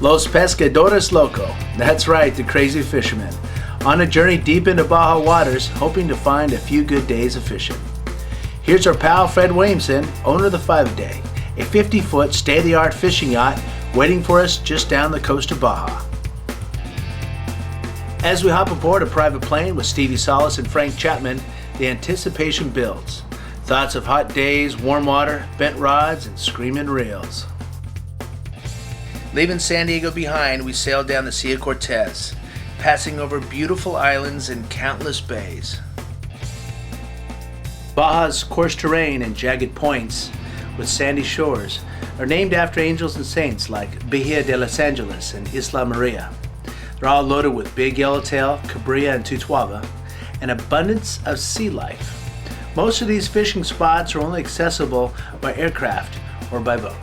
Los Pescadores Loco. That's right, the crazy fishermen. On a journey deep into Baja waters, hoping to find a few good days of fishing. Here's our pal Fred Williamson, owner of the 5-A-Day, a 50-foot state-of-the-art fishing yacht waiting for us just down the coast of Baja. As we hop aboard a private plane with Stevie Salas and Frank Chapman, the anticipation builds. Thoughts of hot days, warm water, bent rods, and screaming reels. Leaving San Diego behind, we sailed down the Sea of Cortez, passing over beautiful islands and countless bays. Baja's coarse terrain and jagged points with sandy shores are named after angels and saints like Bahia de Los Angeles and Isla Maria. They're all loaded with big yellowtail, cabrilla, and tutuaba, an abundance of sea life. Most of these fishing spots are only accessible by aircraft or by boat.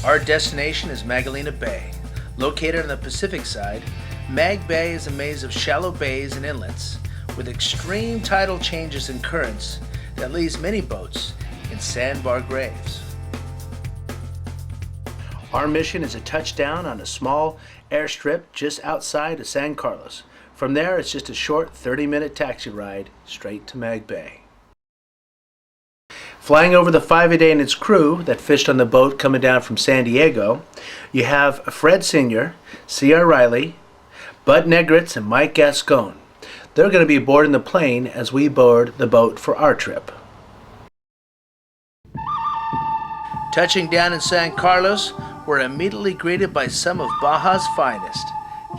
Our destination is Magdalena Bay. Located on the Pacific side, Mag Bay is a maze of shallow bays and inlets with extreme tidal changes and currents that leaves many boats in sandbar graves. Our mission is a touchdown on a small airstrip just outside of San Carlos. From there, it's just a short 30-minute taxi ride straight to Mag Bay. Flying over the 5-A-Day and its crew that fished on the boat coming down from San Diego, you have Fred Sr., C.R. Riley, Bud Negritz, and Mike Gascon. They're going to be boarding the plane as we board the boat for our trip. Touching down in San Carlos, we're immediately greeted by some of Baja's finest.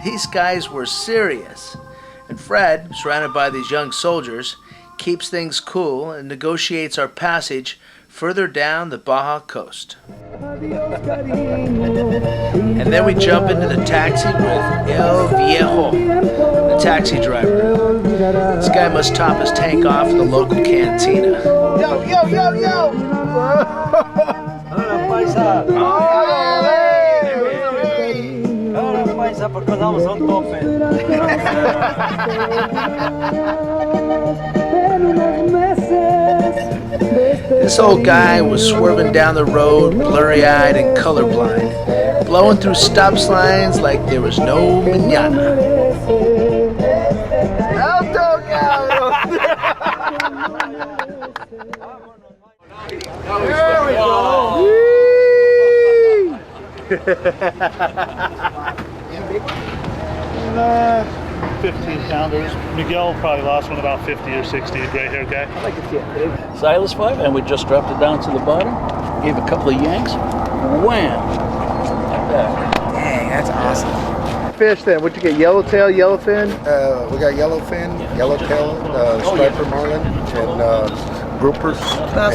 These guys were serious. And Fred, surrounded by these young soldiers, keeps things cool and negotiates our passage further down the Baja coast. And then we jump into the taxi with El Viejo, the taxi driver. This guy must top his tank off in the local cantina. Yo, yo, yo, yo! Hola, paisa! Hola, paisa, porque andamos a un tope. This old guy was swerving down the road, blurry-eyed and colorblind, blowing through stop signs like there was no mañana. Alto, cabrón! There we go! 15-pounders. Miguel probably lost one about 50 or 60, a gray-haired guy. I like to see it big. Silas 5, and we just dropped it down to the bottom, gave a couple of yanks, wham! Like that. Dang, that's awesome. Fish then, what'd you get, yellowtail, yellowfin? We got yellowfin, yellowtail, striper marlin, and groupers,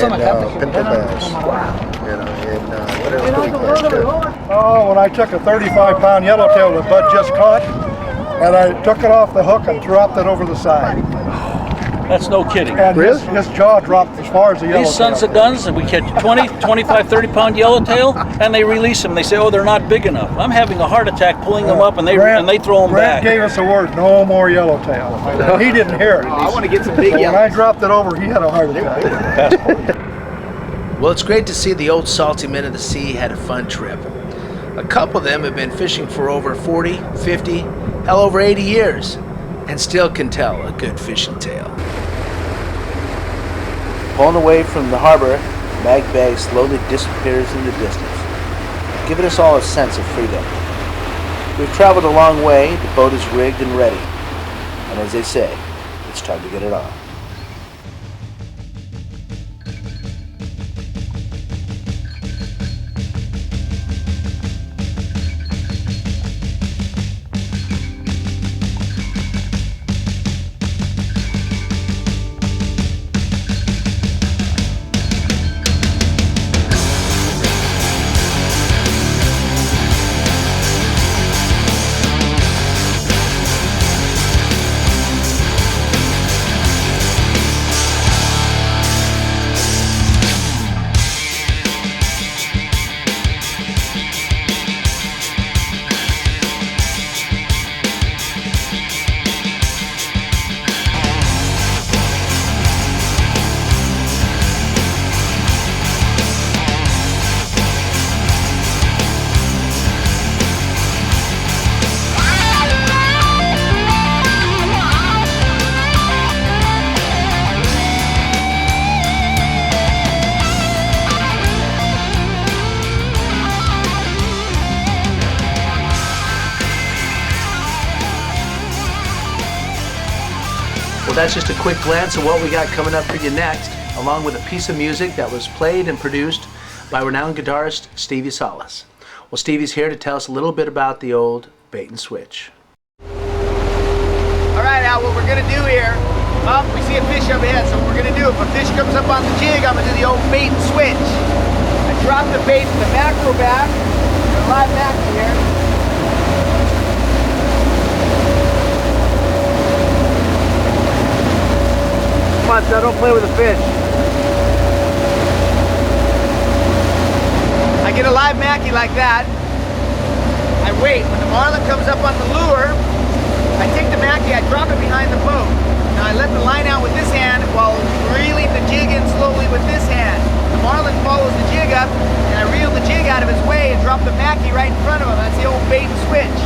and pinto bass. Wow. You know, and whatever pretty class good. Oh, when I took a 35-pound yellowtail that Bud just caught, and I took it off the hook and dropped it over the side. That's no kidding. And his jaw dropped as far as the yellowtail. These sons of guns, and we catch 20, 25, 30-pound yellowtail, and they release them. They say, oh, they're not big enough. I'm having a heart attack pulling them up, and they throw them back. Brent gave us the word, no more yellowtail. He didn't hear it. I want to get some big When yellow. I dropped it over, he had a heart attack. Well, it's great to see the old salty men of the sea had a fun trip. A couple of them have been fishing for over 40, 50, hell, over 80 years, and still can tell a good fishing tale. Pulling away from the harbor, Mag Bay slowly disappears in the distance, giving us all a sense of freedom. We've traveled a long way, the boat is rigged and ready, and as they say, it's time to get it on. that's just a quick glance at what we got coming up for you next, along with a piece of music that was played and produced by renowned guitarist Stevie Salas. Well, Stevie's here to tell us a little bit about the old bait and switch. All right, Al, what we're gonna do here, we see a fish up ahead, so what we're gonna do, if a fish comes up on the jig, I'm gonna do the old bait and switch. I drop the bait in the macro back, the live macro here. Come on, son, don't play with the fish. I get a live mackie like that. I wait. When the marlin comes up on the lure, I take the mackie, I drop it behind the boat. Now I let the line out with this hand while reeling the jig in slowly with this hand. The marlin follows the jig up, and I reel the jig out of his way and drop the mackie right in front of him. That's the old bait and switch.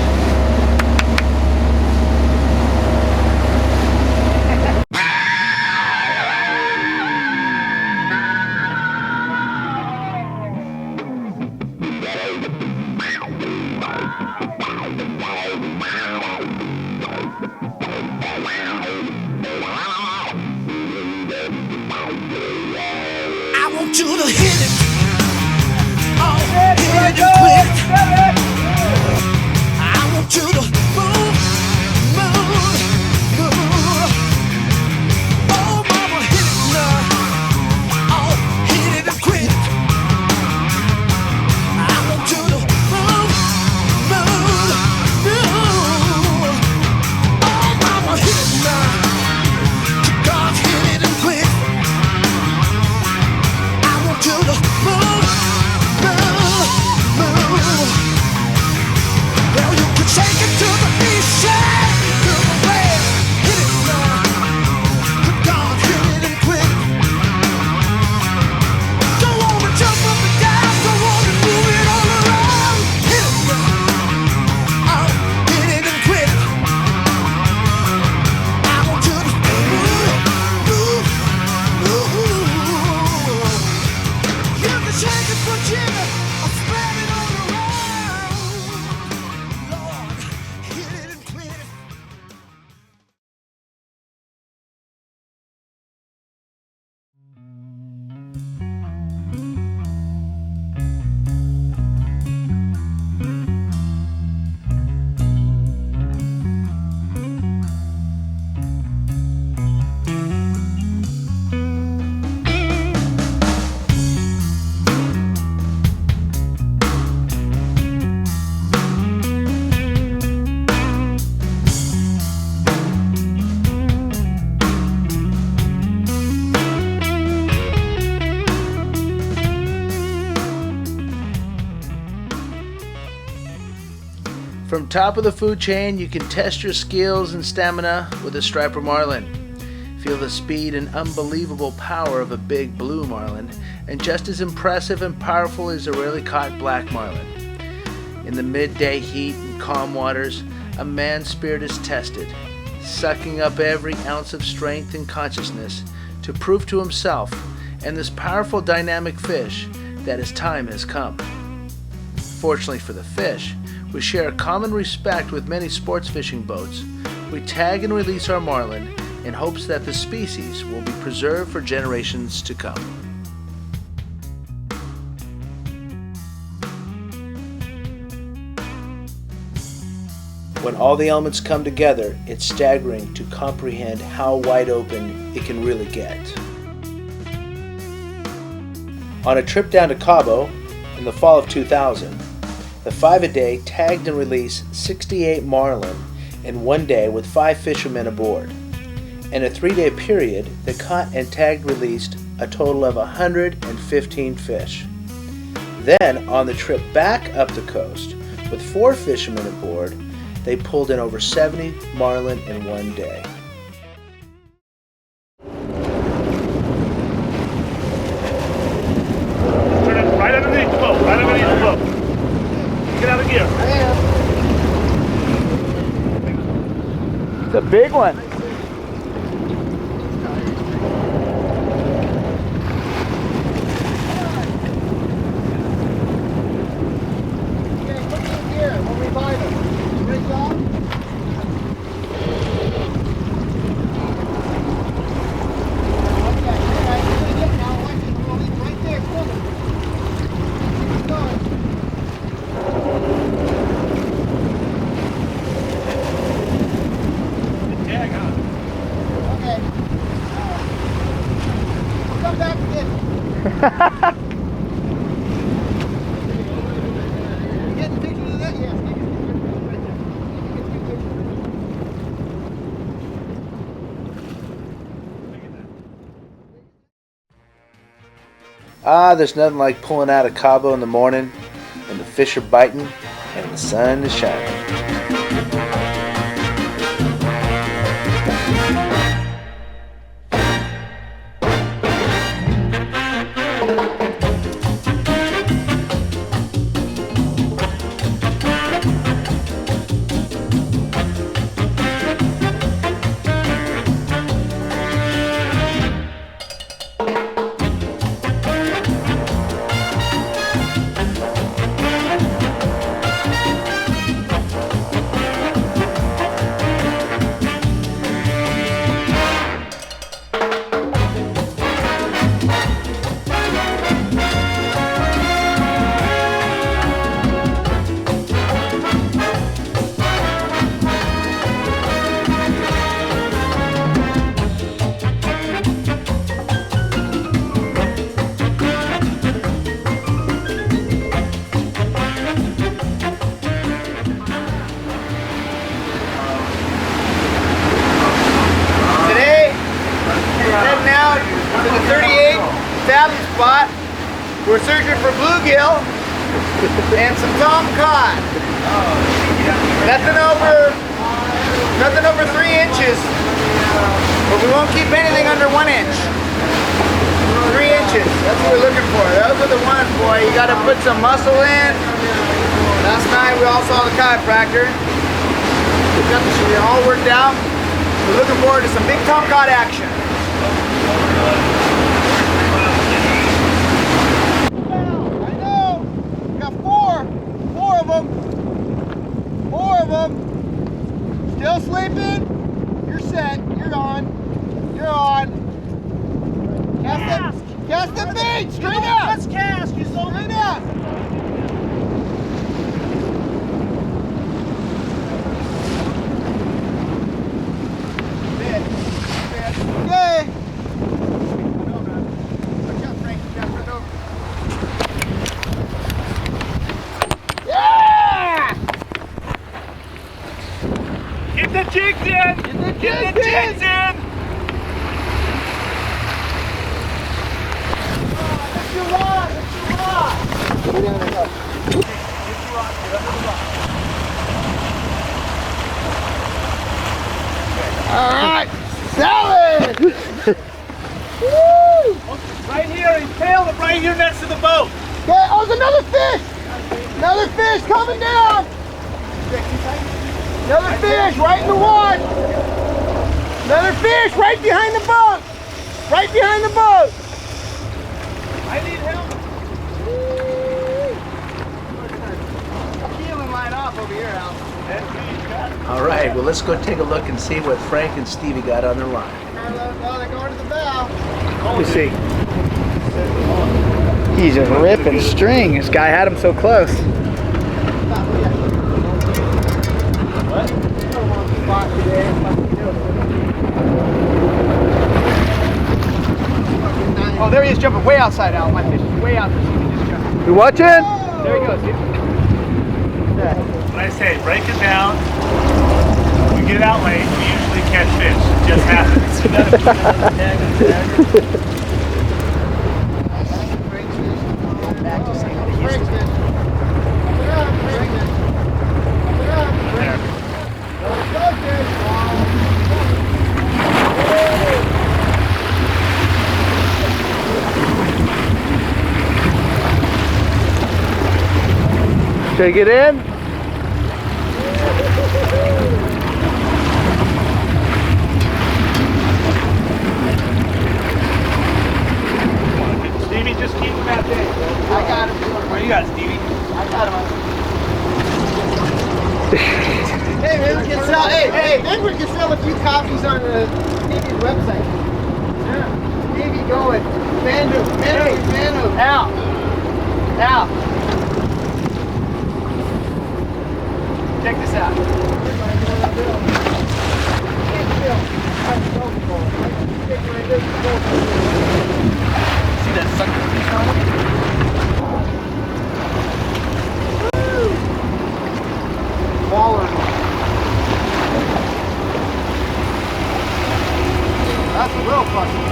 I want you to hit it. Oh, hit it quick. I want you to move, move, move. Oh, mama, hit it now. Oh, hit it quick. I want you to move, move, move. Oh, mama, hit it now. God, hit it quick. To the move, move, move. Well, you can take it to the east side, to the west. Hit it now. Good God, hit it quick. Don't wanna jump up and down, don't wanna move it all around. Hit it now. Oh, hit it quick. I want you to move, move, move. Take it for Jimmy, I'll spread it all around. Lord, hit it and quit it. From top of the food chain, you can test your skills and stamina with a striper marlin. Feel the speed and unbelievable power of a big blue marlin, and just as impressive and powerful as a rarely caught black marlin. In the midday heat and calm waters, a man's spirit is tested, sucking up every ounce of strength and consciousness to prove to himself and this powerful dynamic fish that his time has come. Fortunately for the fish, we share a common respect with many sports fishing boats. We tag and release our marlin in hopes that the species will be preserved for generations to come. When all the elements come together, it's staggering to comprehend how wide open it can really get. On a trip down to Cabo in the fall of 2000, the 5-a-day tagged and released 68 marlin in one day with 5 fishermen aboard. In a 3-day period, the caught and tagged released a total of 115 fish. Then, on the trip back up the coast, with 4 fishermen aboard, they pulled in over 70 marlin in one day. Turn it right underneath the boat, right underneath the boat. Get out of gear. It's a big one. Ah, there's nothing like pulling out of Cabo in the morning when the fish are biting and the sun is shining. Spot. We're searching for bluegill and some tom cod. Nothing over 3 inches, but we won't keep anything under 1 inch. 3 inches, that's what we're looking for. Those are the ones, boy. You got to put some muscle in. Last night we all saw the chiropractor. We got this all worked out. We're looking forward to some big tom cod action. Still sleeping? You're set. You're on. You're on. Cast the bait. Straight up. Let's cast. You sold it up. Okay. Watch out, Frank. You got to run over. Get the jigs in! Get the jigs in! That's your rod! Alright! Salad! Woo! Right here, he's tailed him right here next to the boat. Okay, oh, there's another fish! Another fish coming down! Another fish right in the water! Another fish right behind the boat! Right behind the boat! I need help. Keeling line off over here, Al. All right, well, let's go take a look and see what Frank and Stevie got on their line. Oh, they're going to the bow. Let me see. He's just ripping string. This guy had him so close. Oh, there he is jumping way outside, Al. My fish is way out there. So you can just jump. You watching? There he goes, dude. When I say break it down, we get out late, we usually catch fish. It just happens. Take it in. Stevie, just keep him out there. I got him. Where you got, Stevie? I got him. Hey, maybe we can sell. Hey, maybe we can sell a few copies on the Stevie's website. Yeah. Stevie going. Manu. Al. Check this out. See that sucker fish on it? Baller. That's a little fucking.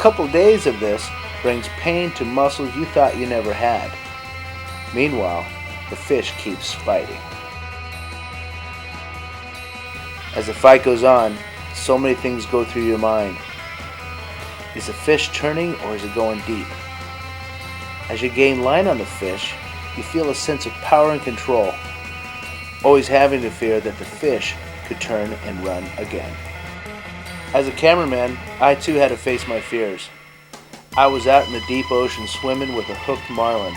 couple days of this brings pain to muscles you thought you never had. Meanwhile, the fish keeps fighting. As the fight goes on, so many things go through your mind. Is the fish turning or is it going deep? As you gain line on the fish, you feel a sense of power and control, always having to fear that the fish could turn and run again. As a cameraman, I too had to face my fears. I was out in the deep ocean swimming with a hooked marlin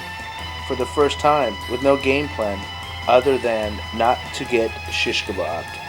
for the first time with no game plan other than not to get shish kebabbed.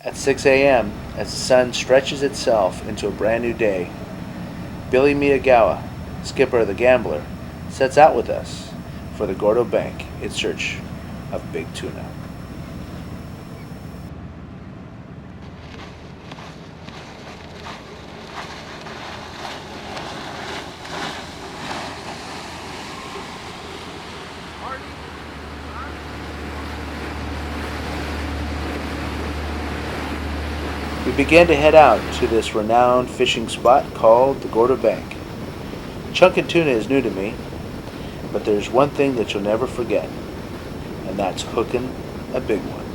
At 6 a.m., as the sun stretches itself into a brand new day, Billy Miyagawa, skipper of the Gambler, sets out with us for the Gordo Bank in search of big tuna. We began to head out to this renowned fishing spot called the Gordo Bank. Chunkin' tuna is new to me, but there's one thing that you'll never forget, and that's hooking a big one.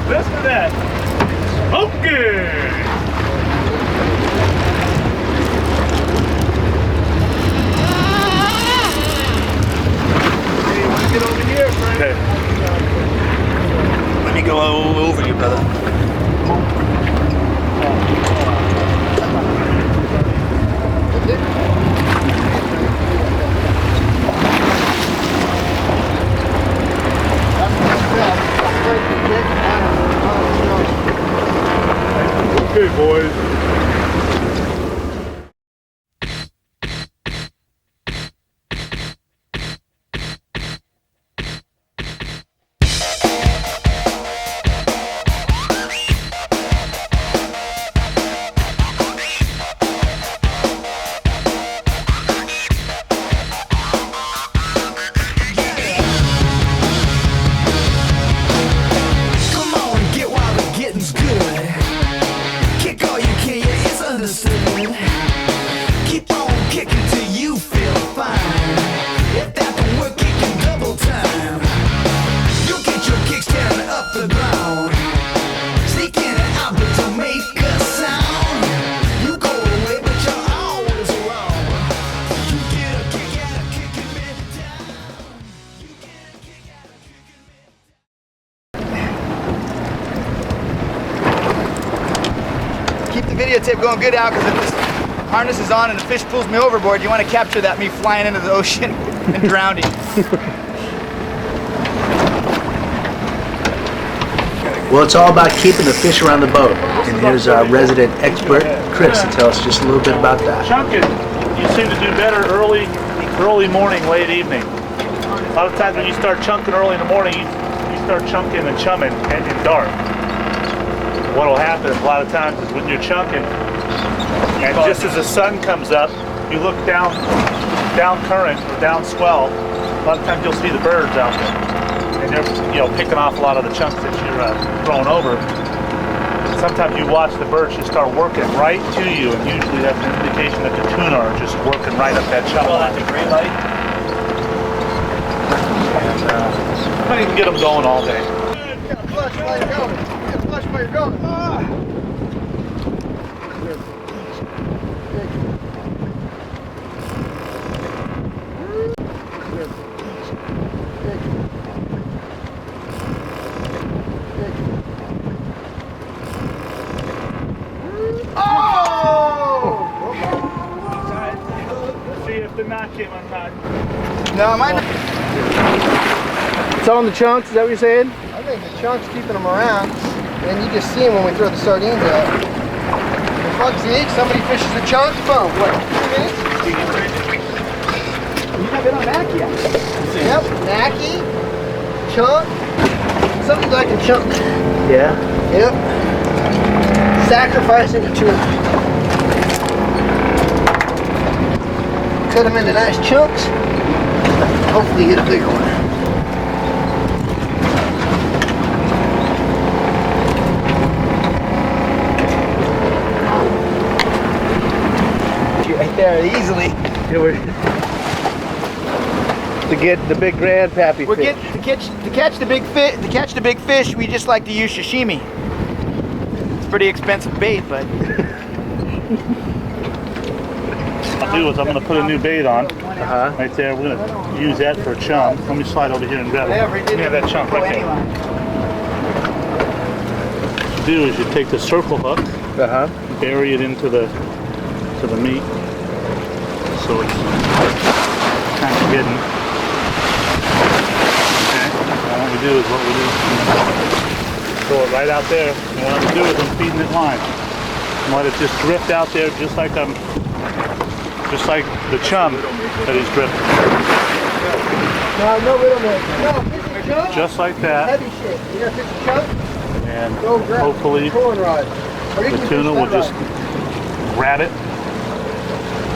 Listen to that. Okay. Hey, you want to get over here, friend? Okay. Let me go over you, brother. Okay, boys. Come on, get while the getting's good. Kick all you can, yeah, it's understood. Keep on kicking till you feel fine. If that don't work, kick in double time. You'll get your kicks tearing up the ground. Sneak in and out, but don't make a sound. You go away, but you're always wrong. You get a kick out of kicking me down. You get a kick out of kicking me down. Keep the videotape going good, Al, because if this harness is on and the fish pulls me overboard, you want to capture that me flying into the ocean and drowning. Well, it's all about keeping the fish around the boat. And here's our resident expert, Chris, to tell us just a little bit about that. Chunking, you seem to do better early morning, late evening. A lot of times when you start chunking early in the morning, you start chunking and chumming in dark. What will happen a lot of times is when you're chunking, and just as the sun comes up, you look down current or down swell, a lot of times you'll see the birds out there, and they're picking off a lot of the chunks that you're throwing over. Sometimes you watch the birds just start working right to you, and usually that's an indication that the tuna are just working right up that chum line. That's a great light. And you can get them going all day. Flush while you're going. Flush while you're going. See if the knot came untied. No, mine. It's on the chunks, is that what you're saying? I think the chunk's keeping them around, and you just see them when we throw the sardines out. The fuck's the somebody fishes the chunk, boom, what, 2 minutes? You haven't been on Mackie yet. Yep, Mackie, chunk, something like a chunk. Yeah. Yep. Sacrificing the tuna. Cut them into nice chunks. Hopefully you get a bigger one. Right there, easily. To get the big grandpappy We're fish. to catch the big fish. We just like to use sashimi. It's pretty expensive bait, but What I'll do is I'm going to put a new bait on right there. We're going to use that for a chum. Let me slide over here and grab it. Yeah, that chunk right there. What you do is you take the circle hook, bury it into the meat, so it's kind of hidden. Okay. And what we do is throw it right out there. And what I'm going to do is I'm feeding it line. And let it just drift out there, just like the chum that he's drifting. no middleman. No, fish a chunk. Just like that. Heavy shit. You gonna fish a chunk? And Go grab hopefully a trolling rod. Or you the can tuna fish will that just rod. grab it.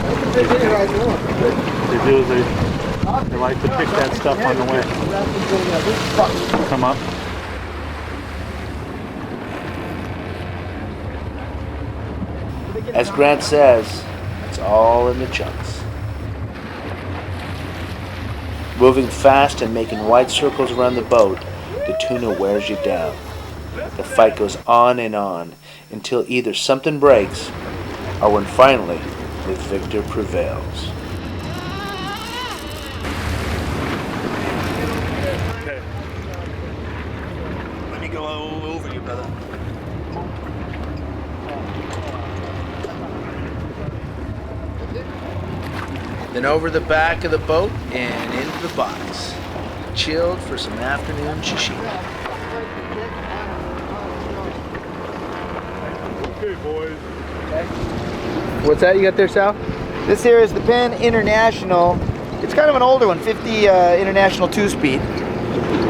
You can fish any rod you want. What they do is they like to pick that stuff on the way. Come up. As Grant says, it's all in the chunks. Moving fast and making wide circles around the boat, the tuna wears you down. The fight goes on until either something breaks or when finally the victor prevails. Okay. Let me go over you, brother. Then over the back of the boat and into the box. Chilled for some afternoon sashimi. Okay, boys. What's that you got there, Sal? This here is the Penn International. It's kind of an older one, 50 International 2-speed.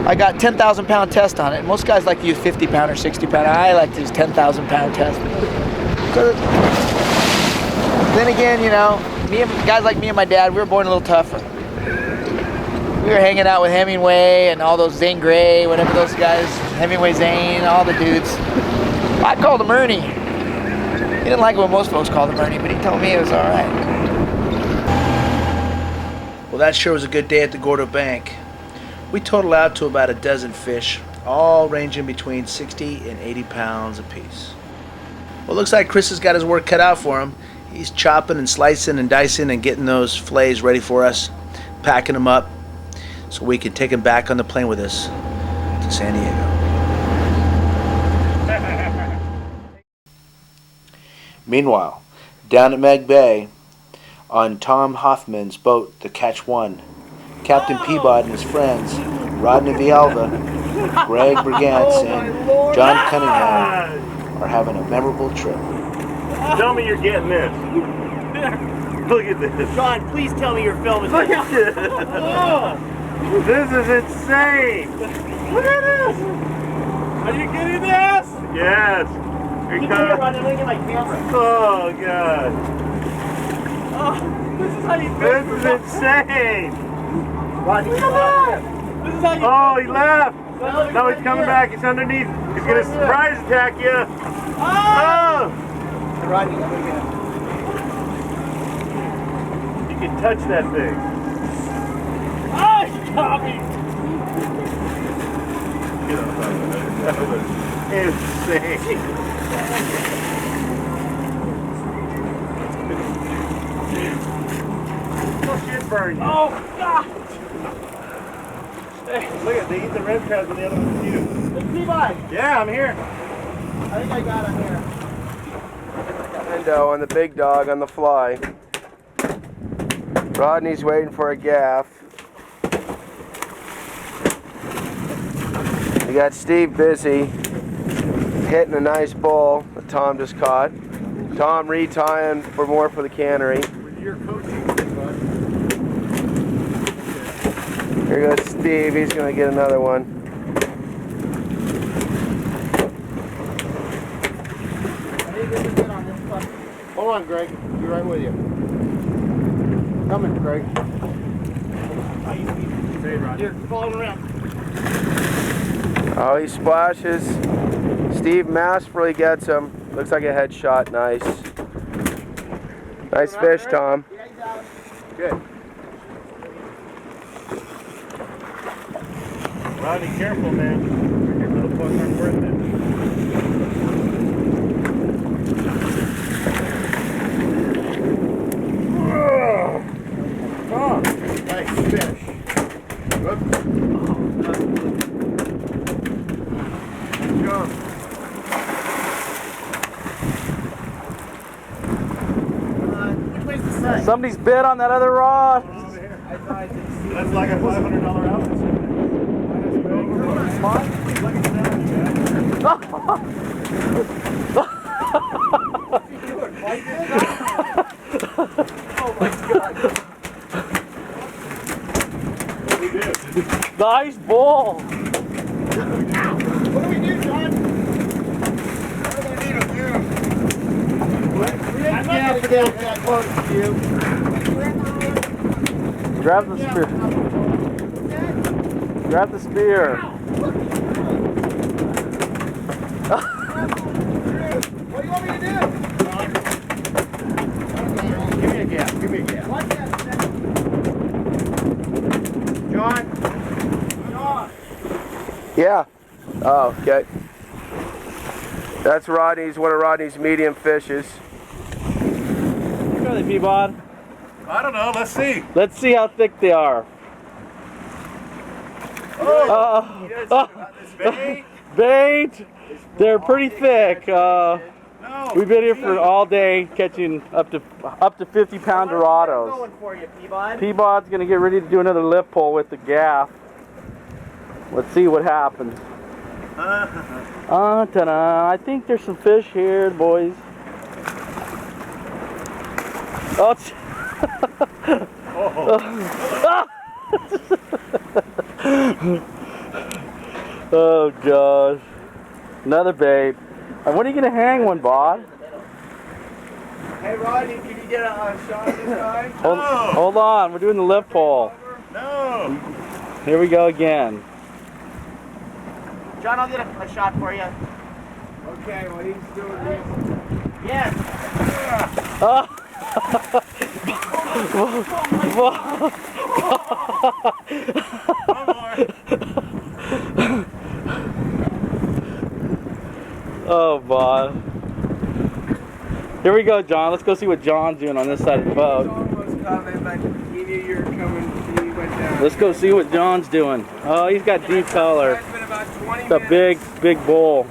I got 10,000 pound test on it. Most guys like to use 50 pound or 60 pound. I like to use 10,000 pound test. So, then again, guys like me and my dad, we were born a little tougher. We were hanging out with Hemingway and all those Zane Grey, whatever those guys, Hemingway Zane, all the dudes. I called him Ernie. He didn't like what most folks called him Ernie, but he told me it was all right. Well, that sure was a good day at the Gordo Bank. We totaled out to about a dozen fish, all ranging between 60 and 80 pounds apiece. Well, looks like Chris has got his work cut out for him. He's chopping and slicing and dicing and getting those fillets ready for us, packing them up so we can take them back on the plane with us to San Diego. Meanwhile, down at Meg Bay, on Tom Hoffman's boat, the Catch One, Captain Peabody and his friends, Rodney Villalba, Greg Brigance, and John Cunningham are having a memorable trip. Tell me you're getting this. Look at this. John, please tell me you're filming Look this. at this. This is insane. Look at this. Are you getting this? Yes. Here Keep it comes. it running, look at my camera. Oh, God. Oh, this is how you This is insane. Rodney, come on. This is how you. Oh, he left. No, he's coming back. He's underneath. He's gonna surprise attack you. Oh! Rodney, let me get him. You can touch that thing. Oh, he got me. Get on top of that. That was insane. Oh, shit burn you. Oh, God. Look at, they eat the red crabs and the other one's you. Hey, Levi. Yeah, I'm here. I think I got him here. Window and the big dog on the fly. Rodney's waiting for a gaff. We got Steve busy hitting a nice bull that Tom just caught. Tom retying for more for the cannery. Here goes Steve, he's gonna get another one. Hold on, Greg. Be right with you. Coming, Greg. You're falling around. Oh, he splashes. Steve masterfully gets him. Looks like a headshot. Nice. Nice fish, Tom. Good. Rodney, careful, man. Your little fucks aren't worth it. Oh, nice fish. Good. Good. Which way's the sun? Somebody's bit on that other rod. That's like a $500 outfit. Nice bull. What do we do, John? What do we need to do? Yeah, for that close to you. Grab the spear. Grab the spear. What do you want me to do? Give me a gap. Give me a gap. What's that? John. Yeah. Oh, okay. That's Rodney's, one of Rodney's medium fishes. Where are they, Peabod? I don't know. Let's see. Let's see how thick they are. Bait. They're pretty thick. We've been here for all day catching up to 50-pound Dorados. Going for you, Peabod. Peabod's gonna get ready to do another lip pull with the gaff. Let's see what happens. Ta-da. I think there's some fish here, boys. Oh, oh gosh. Another bait. When are you gonna hang one, Bod? Hey, Rodney, can you get a shot of this guy? Hold on, we're doing the lip pull. No. Here we go again. John, I'll get a shot for you. Okay, well, he's doing this. Yes. Oh, Bod. Here we go, John. Let's go see what John's doing on this side of the boat. John was coming, but he knew you were coming. He went down. Let's go see what John's doing. Oh, he's got deep color. It's been about 20 It's a minutes. big bull.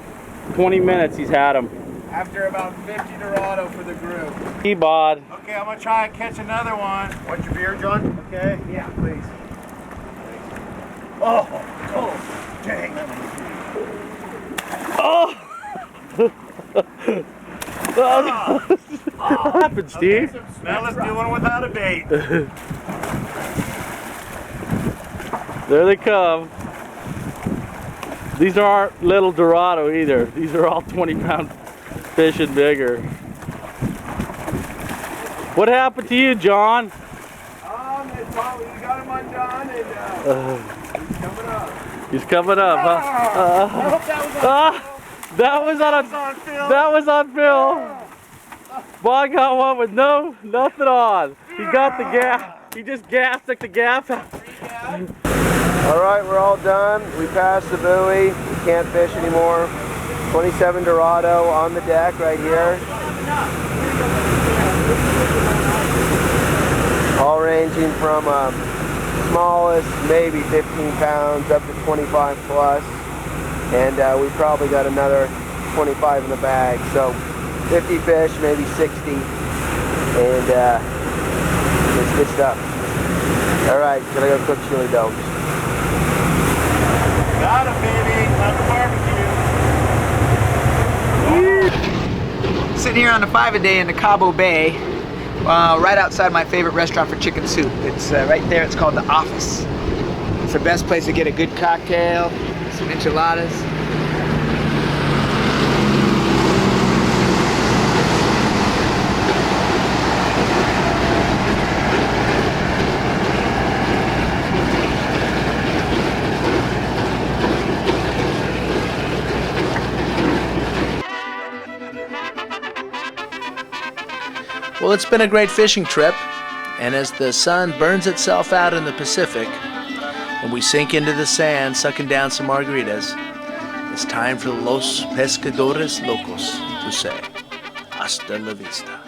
20 minutes he's had him. After about 50 Dorado for the group. Peabod. Okay, I'm gonna try and catch another one. Want your beer, John? Okay. Yeah, please. Oh, dang. Oh! What happened, Steve? Now let's do one without a bait. There they come. These aren't little Dorado either. These are all 20-pound fish and bigger. What happened to you, John? You got him on John, He's coming up, huh? That was on film. Bob got one with nothing on. He got the gap. He just took the gap. All right, we're all done. We passed the buoy. We can't fish anymore. 27 Dorado on the deck right here. All ranging from smallest, maybe 15 pounds, up to 25 plus. And we probably got another 25 in the bag. So 50 fish, maybe 60. And it's good stuff. All right, gonna go cook chili domes. Got him, baby. On the barbecue. Sitting here on the 5-a-day in the Cabo Bay, right outside my favorite restaurant for chicken soup. It's right there. It's called The Office. It's the best place to get a good cocktail, some enchiladas. Well, it's been a great fishing trip, and as the sun burns itself out in the Pacific and we sink into the sand sucking down some margaritas, it's time for Los Pescadores Locos to say hasta la vista.